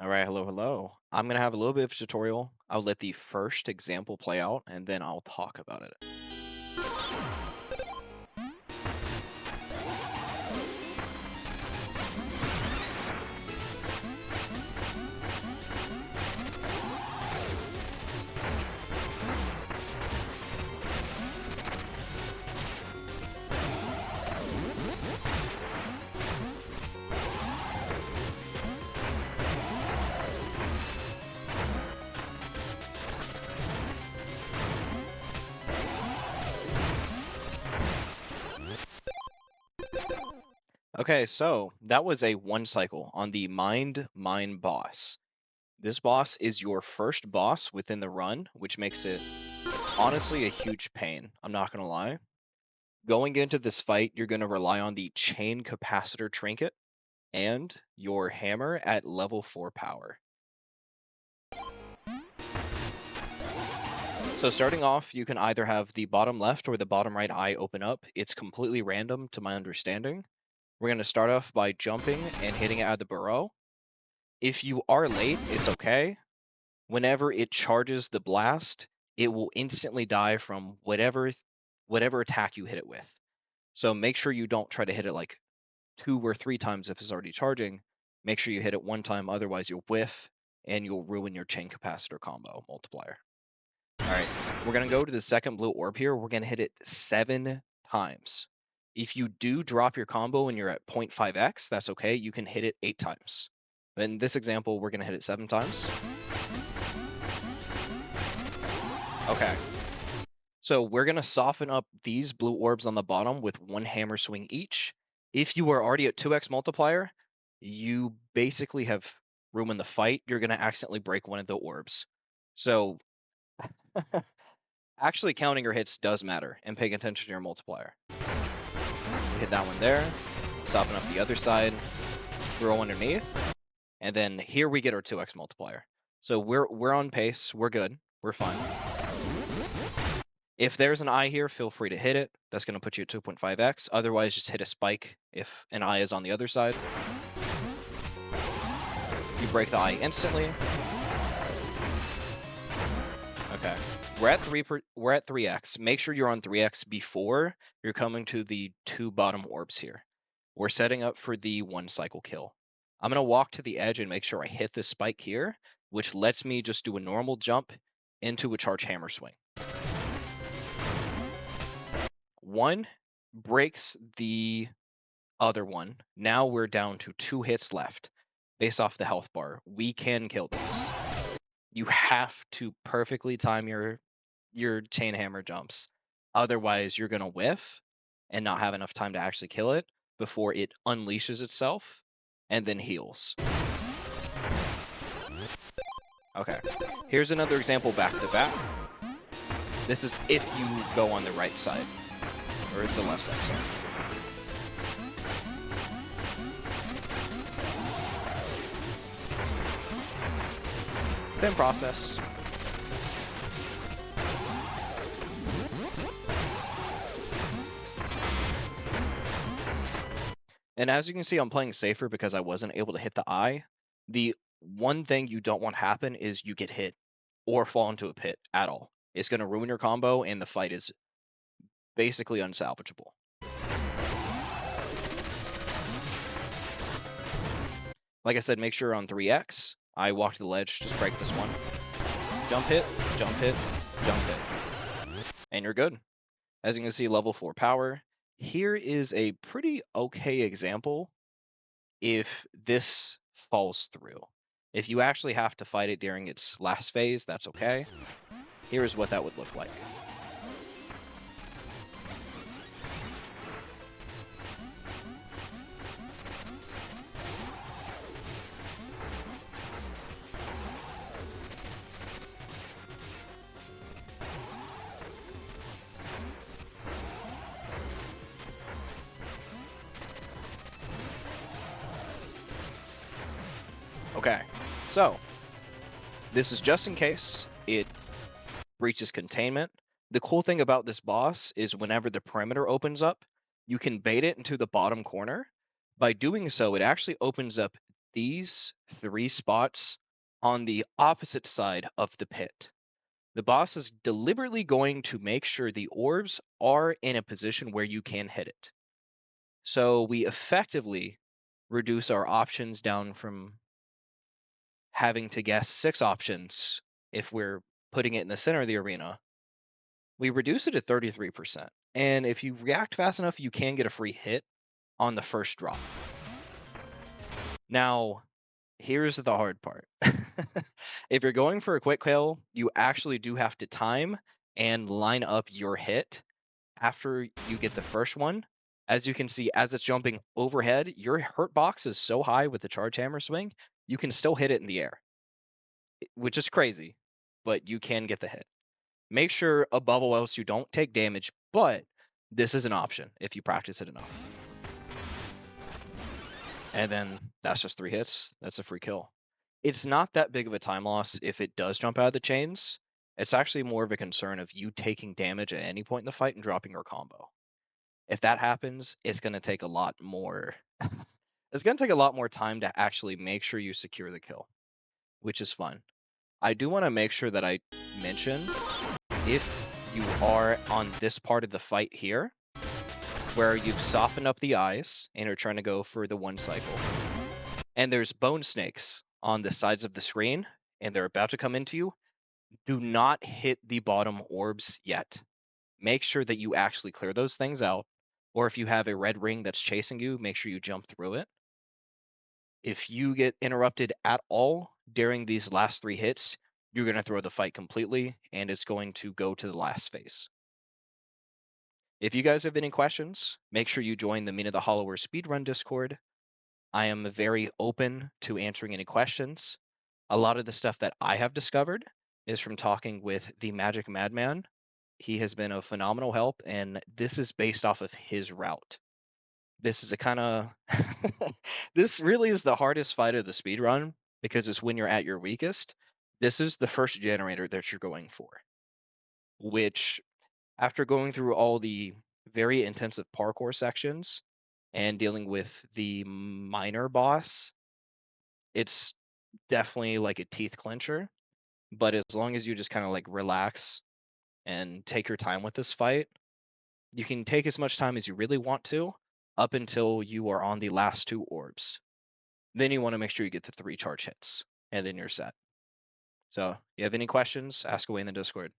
All right, hello, hello. I'm going to have a little bit of a tutorial. I'll let the first example play out, and then I'll talk about it. Okay, so that was a 1Cycle on the Mind Mine boss. This boss is your first boss within the run, which makes it honestly a huge pain. I'm not going to lie. Going into this fight, you're going to rely on the Chain Capacitor trinket and your hammer at level 4 power. So starting off, you can either have the bottom left or the bottom right eye open up. It's completely random to my understanding. We're going to start off by jumping and hitting it at the burrow. If you are late, it's okay. Whenever it charges the blast, it will instantly die from whatever attack you hit it with. So make sure you don't try to hit it like 2 or 3 times if it's already charging. Make sure you hit it 1 time, otherwise you'll whiff and you'll ruin your chain capacitor combo multiplier. Alright, we're going to go to the second blue orb here. We're going to hit it 7 times. If you do drop your combo and you're at 0.5x, that's okay. You can hit it 8 times. In this example, we're going to hit it 7 times. Okay. So we're going to soften up these blue orbs on the bottom with 1 hammer swing each. If you are already at 2x multiplier, you basically have ruined the fight. You're going to accidentally break one of the orbs. So actually counting your hits does matter, and paying attention to your multiplier. We hit that one there, soften up the other side, throw underneath, and then here we get our 2x multiplier. So we're on pace, we're good, we're fine. If there's an eye here, feel free to hit it. That's going to put you at 2.5x. Otherwise, just hit a spike if an eye is on the other side. You break the eye instantly. Okay. We're at 3x. Make sure you're on 3x before you're coming to the 2 bottom orbs here. We're setting up for the 1Cycle kill. I'm going to walk to the edge and make sure I hit this spike here, which lets me just do a normal jump into a charge hammer swing. 1 breaks the other one. Now we're down to 2 hits left. Based off the health bar, we can kill this. You have to perfectly time your chain hammer jumps. Otherwise, you're going to whiff and not have enough time to actually kill it before it unleashes itself and then heals. Okay, here's another example back to back. This is if you go on the right side, or the left side, sorry. Same process. And as you can see, I'm playing safer because I wasn't able to hit the eye. The one thing you don't want to happen is you get hit or fall into a pit at all. It's going to ruin your combo, and the fight is basically unsalvageable. Like I said, make sure you're on 3x. I walk to the ledge, just break this one. Jump hit, jump hit, jump hit. And you're good. As you can see, level 4 power. Here is a pretty okay example if this falls through. If you actually have to fight it during its last phase, that's okay. Here's what that would look like. Okay, so this is just in case it breaches containment. The cool thing about this boss is whenever the perimeter opens up, you can bait it into the bottom corner. By doing so, it actually opens up these 3 spots on the opposite side of the pit. The boss is deliberately going to make sure the orbs are in a position where you can hit it. So we effectively reduce our options down from having to guess 6 options if we're putting it in the center of the arena. We reduce it to 33%. And if you react fast enough, you can get a free hit on the first drop. Now, here's the hard part. If you're going for a quick kill, you actually do have to time and line up your hit after you get the first one. As you can see, as it's jumping overhead, your hurt box is so high with the charge hammer swing, you can still hit it in the air, which is crazy, but you can get the hit. Make sure above all else you don't take damage, but this is an option if you practice it enough. And then that's just 3 hits. That's a free kill. It's not that big of a time loss if it does jump out of the chains. It's actually more of a concern of you taking damage at any point in the fight and dropping your combo. If that happens, it's going to take a lot more. It's going to take a lot more time to actually make sure you secure the kill, which is fun. I do want to make sure that I mention, if you are on this part of the fight here, where you've softened up the eyes and are trying to go for the 1Cycle, and there's bone snakes on the sides of the screen, and they're about to come into you, do not hit the bottom orbs yet. Make sure that you actually clear those things out, or if you have a red ring that's chasing you, make sure you jump through it. If you get interrupted at all during these last 3 hits, you're going to throw the fight completely, and it's going to go to the last phase. If you guys have any questions, make sure you join the Mean of the Hollower Speedrun Discord. I am very open to answering any questions. A lot of the stuff that I have discovered is from talking with the Magic Madman. He has been a phenomenal help, and this is based off of his route. This is a kind of... This really is the hardest fight of the speedrun, because it's when you're at your weakest. This is the first generator that you're going for, which, after going through all the very intensive parkour sections and dealing with the minor boss, it's definitely like a teeth clencher. But as long as you just kind of like relax and take your time with this fight, you can take as much time as you really want to up until you are on the last 2 orbs. Then you want to make sure you get the 3 charge hits, and then you're set. So, you have any questions, ask away in the Discord.